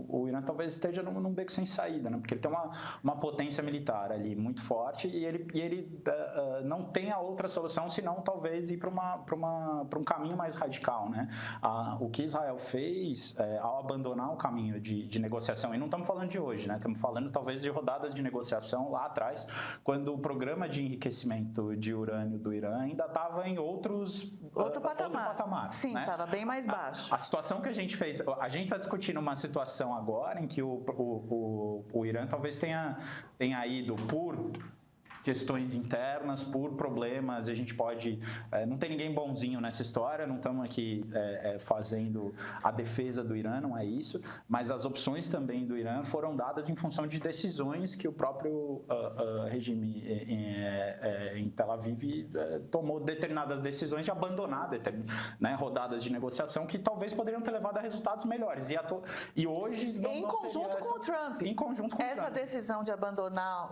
o Irã talvez esteja num beco sem saída, né? Porque ele tem uma potência militar ali muito forte e ele não tem a outra solução senão talvez ir para um caminho mais radical, né? O que Israel fez ao abandonar o caminho de negociação, e não estamos falando de hoje, né? Estamos falando talvez de rodadas de negociação lá atrás, quando o programa de enriquecimento de urânio do Irã ainda estava em outro patamar. Sim, estava bem mais baixo. A situação que a gente fez, a gente está discutindo uma situação agora em que o Irã talvez tenha ido por questões internas, por problemas, a gente pode... não tem ninguém bonzinho nessa história, não estamos aqui fazendo a defesa do Irã, não é isso, mas as opções também do Irã foram dadas em função de decisões que o próprio regime em Tel Aviv tomou determinadas decisões de abandonar rodadas de negociação que talvez poderiam ter levado a resultados melhores. E hoje... Em conjunto com o Trump. Em conjunto com o Trump. Essa decisão de abandonar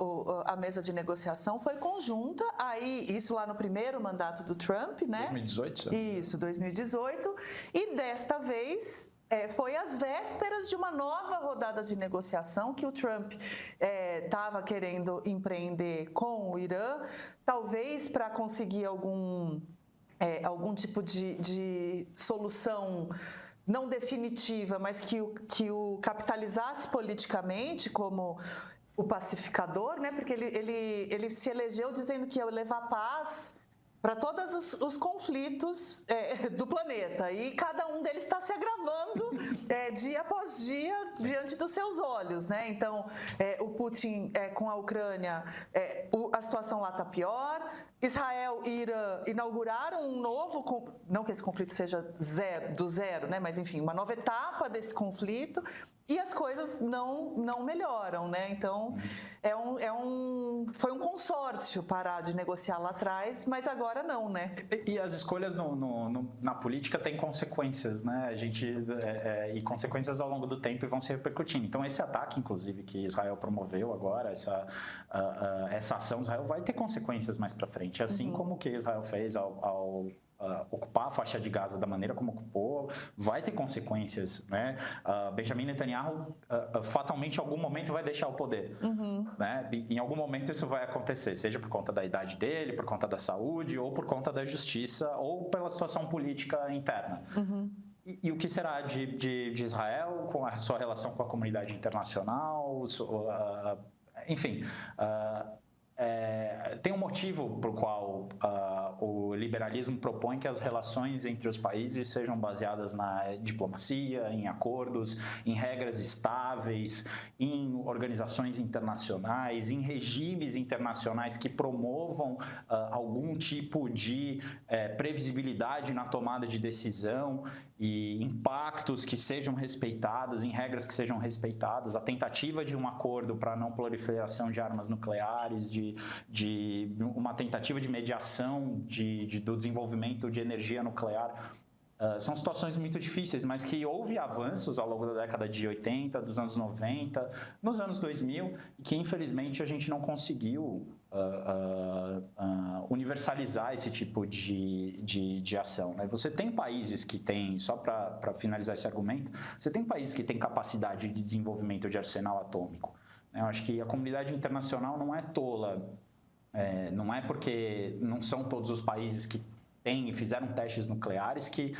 a mesa de negociação foi conjunta, aí isso lá no primeiro mandato do Trump, né? 2018? Isso, 2018. E desta vez foi às vésperas de uma nova rodada de negociação que o Trump estava querendo empreender com o Irã, talvez para conseguir algum tipo de solução não definitiva, mas que o capitalizasse politicamente como o pacificador, né? Porque ele se elegeu dizendo que ia levar paz para todos os conflitos do planeta. E cada um deles está se agravando dia após dia diante dos seus olhos, né? Então, o Putin com a Ucrânia, a situação lá está pior. Israel e Irã inauguraram um novo... Não que esse conflito seja do zero, né? Mas, enfim, uma nova etapa desse conflito. E as coisas não melhoram, né? Então, foi um consórcio parar de negociar lá atrás, mas agora não, né? E as escolhas na política têm consequências, né? E consequências ao longo do tempo e vão se repercutindo. Então, esse ataque, inclusive, que Israel promoveu agora, essa ação de Israel vai ter consequências mais para frente. Assim como o que Israel fez ao ocupar a faixa de Gaza da maneira como ocupou, vai ter consequências, né? Benjamin Netanyahu fatalmente em algum momento vai deixar o poder, né? Em algum momento isso vai acontecer, seja por conta da idade dele, por conta da saúde, ou por conta da justiça, ou pela situação política interna. E o que será de Israel com a sua relação com a comunidade internacional? Enfim... tem um motivo por qual o liberalismo propõe que as relações entre os países sejam baseadas na diplomacia, em acordos, em regras estáveis, em organizações internacionais, em regimes internacionais que promovam algum tipo de previsibilidade na tomada de decisão e impactos que sejam respeitados, em regras que sejam respeitadas, a tentativa de um acordo para a não proliferação de armas nucleares, de uma tentativa de mediação do desenvolvimento de energia nuclear. São situações muito difíceis, mas que houve avanços ao longo da década de 80, dos anos 90, nos anos 2000, e que infelizmente a gente não conseguiu universalizar esse tipo de ação, né? Você tem países que têm, só para finalizar esse argumento, você tem países que têm capacidade de desenvolvimento de arsenal atômico. Eu acho que a comunidade internacional não é tola, não é porque não são todos os países que têm e fizeram testes nucleares que,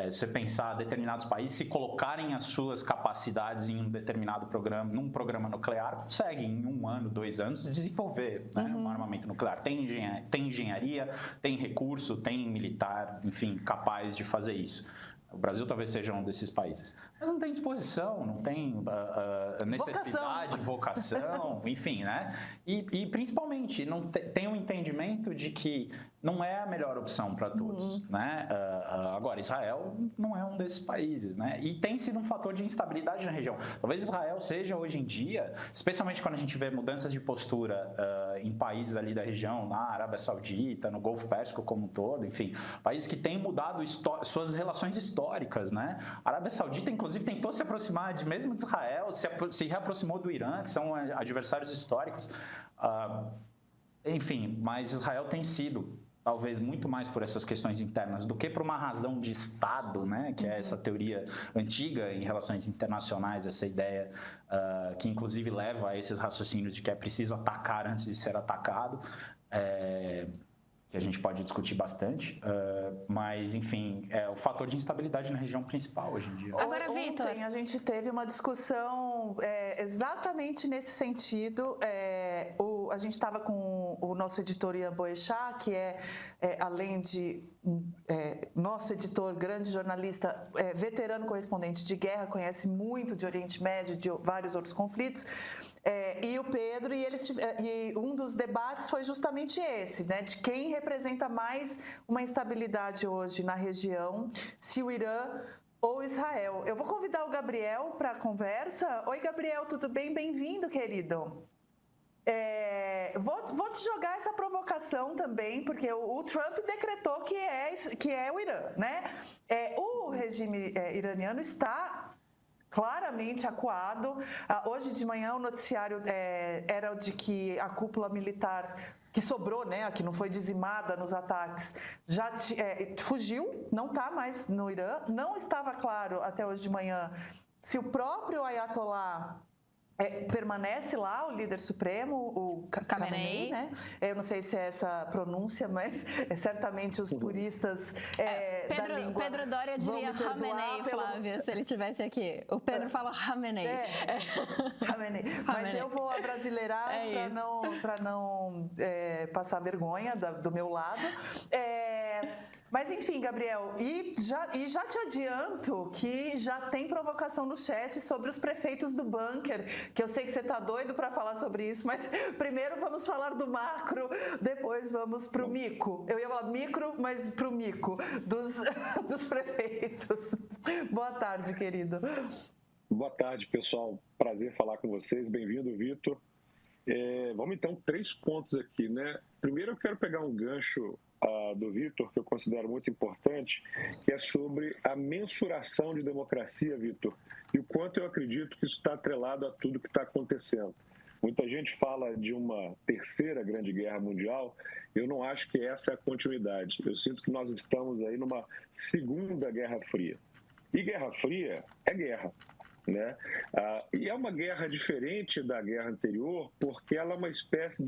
se você pensar, determinados países, se colocarem as suas capacidades em um determinado programa, num programa nuclear, conseguem em 1 ano, 2 anos, desenvolver, né, um armamento nuclear. Tem engenharia, tem recurso, tem militar, enfim, capaz de fazer isso. O Brasil talvez seja um desses países. Mas não tem disposição, não tem necessidade, vocação, enfim, né? E principalmente, não tem um entendimento de que não é a melhor opção para todos, né? Agora, Israel não é um desses países, né? E tem sido um fator de instabilidade na região. Talvez Israel seja, hoje em dia, especialmente quando a gente vê mudanças de postura em países ali da região, na Arábia Saudita, no Golfo Pérsico como um todo, enfim, países que têm mudado suas relações históricas, né? A Arábia Saudita, inclusive, tentou se aproximar mesmo de Israel, se reaproximou do Irã, que são adversários históricos. Enfim, mas Israel tem sido talvez muito mais por essas questões internas do que por uma razão de Estado, né, que é essa teoria antiga em relações internacionais, essa ideia que inclusive leva a esses raciocínios de que é preciso atacar antes de ser atacado, que a gente pode discutir bastante, mas, enfim, é o fator de instabilidade na região principal hoje em dia. Agora, Vitor, ontem a gente teve uma discussão exatamente nesse sentido. A gente estava com o nosso editor Ian Boechat, que além de nosso editor, grande jornalista, veterano correspondente de guerra, conhece muito de Oriente Médio, de vários outros conflitos, e o Pedro, e um dos debates foi justamente esse, né, de quem representa mais uma instabilidade hoje na região, se o Irã ou Israel. Eu vou convidar o Gabriel para a conversa. Oi, Gabriel, tudo bem? Bem-vindo, querido. Vou te jogar essa provocação também, porque o Trump decretou que é o Irã, né? O regime iraniano está claramente acuado. Hoje de manhã o noticiário era o de que a cúpula militar que sobrou, né, que não foi dizimada nos ataques, já fugiu, não está mais no Irã. Não estava claro até hoje de manhã se o próprio Ayatollah permanece lá, o líder supremo, o Khamenei, né? Eu não sei se é essa pronúncia, mas certamente os puristas da língua... Pedro Doria diria Khamenei, Flávia, se ele estivesse aqui. O Pedro fala Khamenei. Khamenei. Mas eu vou abrasileirar para não passar vergonha do meu lado. Mas, enfim, Gabriel, e já te adianto que já tem provocação no chat sobre os prefeitos do bunker, que eu sei que você está doido para falar sobre isso, mas primeiro vamos falar do macro, depois vamos para o mico. Eu ia falar micro, mas para o mico dos prefeitos. Boa tarde, querido. Boa tarde, pessoal. Prazer falar com vocês. Bem-vindo, Vitor. Vamos, então, 3 pontos aqui, né? Primeiro, eu quero pegar um gancho do Vitor, que eu considero muito importante, que é sobre a mensuração de democracia, Vitor, e o quanto eu acredito que isso está atrelado a tudo que está acontecendo. Muita gente fala de uma terceira grande guerra mundial, eu não acho que essa é a continuidade. Eu sinto que nós estamos aí numa segunda Guerra Fria. E Guerra Fria é guerra, né? E é uma guerra diferente da guerra anterior, porque ela é uma espécie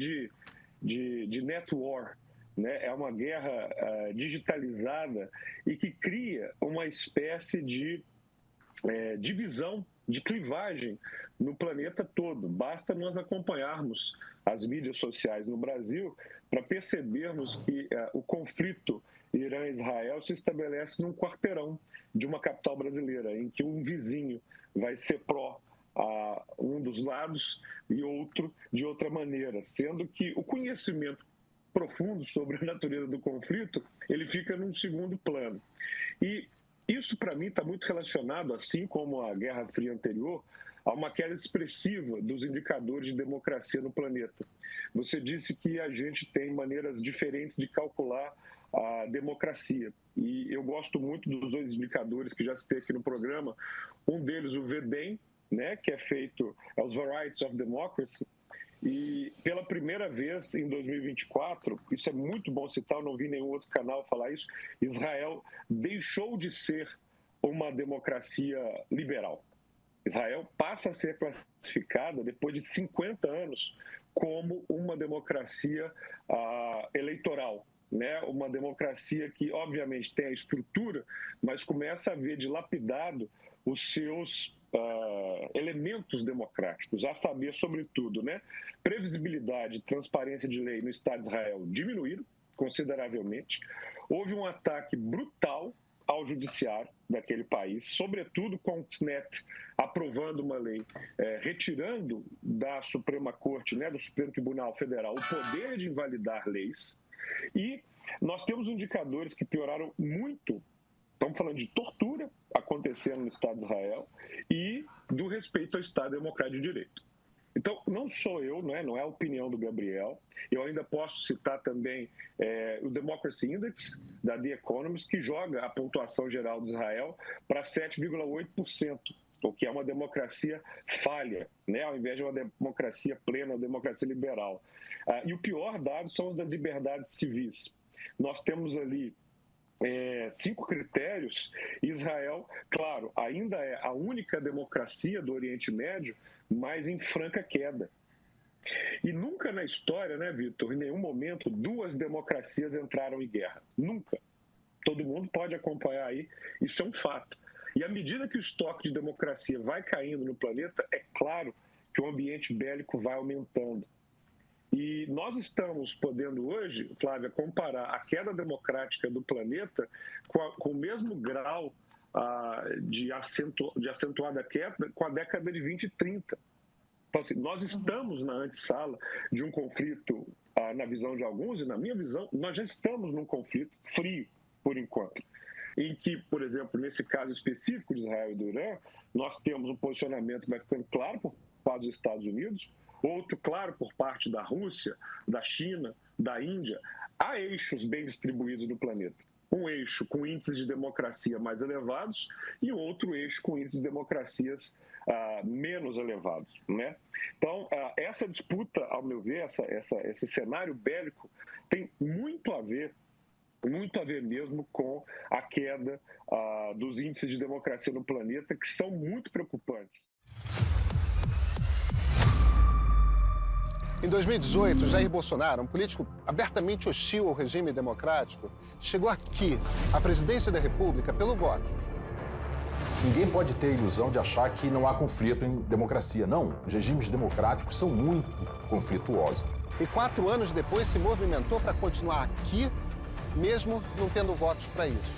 de net war, né? É uma guerra digitalizada e que cria uma espécie de divisão, de clivagem no planeta todo. Basta nós acompanharmos as mídias sociais no Brasil para percebermos que o conflito Irã-Israel se estabelece num quarteirão de uma capital brasileira, em que um vizinho vai ser pró a um dos lados e outro de outra maneira, sendo que o conhecimento profundo sobre a natureza do conflito, ele fica num segundo plano. E isso, para mim, está muito relacionado, assim como a Guerra Fria anterior, a uma queda expressiva dos indicadores de democracia no planeta. Você disse que a gente tem maneiras diferentes de calcular a democracia. E eu gosto muito dos 2 indicadores que já citei aqui no programa. Um deles, o VDEM, né, que é feito, os Varieties of Democracy. E pela primeira vez em 2024, isso é muito bom citar, eu não vi nenhum outro canal falar isso, Israel deixou de ser uma democracia liberal. Israel passa a ser classificada, depois de 50 anos, como uma democracia eleitoral, né? Uma democracia que, obviamente, tem a estrutura, mas começa a ver dilapidado os seus elementos democráticos, a saber, sobretudo, né? Previsibilidade e transparência de lei no Estado de Israel diminuíram consideravelmente. Houve um ataque brutal ao judiciário daquele país, sobretudo com o Knesset aprovando uma lei, retirando da Suprema Corte, né, do Supremo Tribunal Federal, o poder de invalidar leis. E nós temos indicadores que pioraram muito. Estamos falando de tortura acontecendo no Estado de Israel e do respeito ao Estado Democrático de Direito. Então, não sou eu, não é a opinião do Gabriel. Eu ainda posso citar também o Democracy Index, da The Economist, que joga a pontuação geral de Israel para 7,8%, o que é uma democracia falha, né? Ao invés de uma democracia plena, uma democracia liberal. E o pior dado são os das liberdades civis. Nós temos ali 5 critérios. Israel, claro, ainda é a única democracia do Oriente Médio, mas em franca queda. E nunca na história, né, Vitor, em nenhum momento, 2 democracias entraram em guerra. Nunca. Todo mundo pode acompanhar aí, isso é um fato. E à medida que o estoque de democracia vai caindo no planeta, é claro que o ambiente bélico vai aumentando. E nós estamos podendo hoje, Flávia, comparar a queda democrática do planeta com o mesmo grau de acentuada queda com a década de 20 e 30. Então, assim, nós estamos na antessala de um conflito, na visão de alguns, e na minha visão, nós já estamos num conflito frio, por enquanto. Em que, por exemplo, nesse caso específico de Israel e do Irã, nós temos um posicionamento que vai ficando claro por parte dos Estados Unidos, outro claro por parte da Rússia, da China, da Índia. Há eixos bem distribuídos no planeta. Um eixo com índices de democracia mais elevados e outro eixo com índices de democracias menos elevados, né? Então, essa disputa, ao meu ver, esse cenário bélico tem muito a ver mesmo com a queda dos índices de democracia no planeta, que são muito preocupantes. Em 2018, Jair Bolsonaro, um político abertamente hostil ao regime democrático, chegou aqui, à presidência da República, pelo voto. Ninguém pode ter a ilusão de achar que não há conflito em democracia. Não, os regimes democráticos são muito conflituosos. E 4 anos depois se movimentou para continuar aqui, mesmo não tendo votos para isso.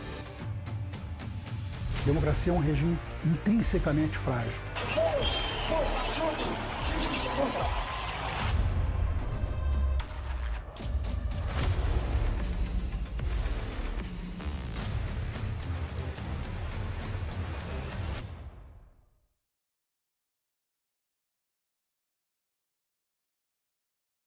Democracia é um regime intrinsecamente frágil.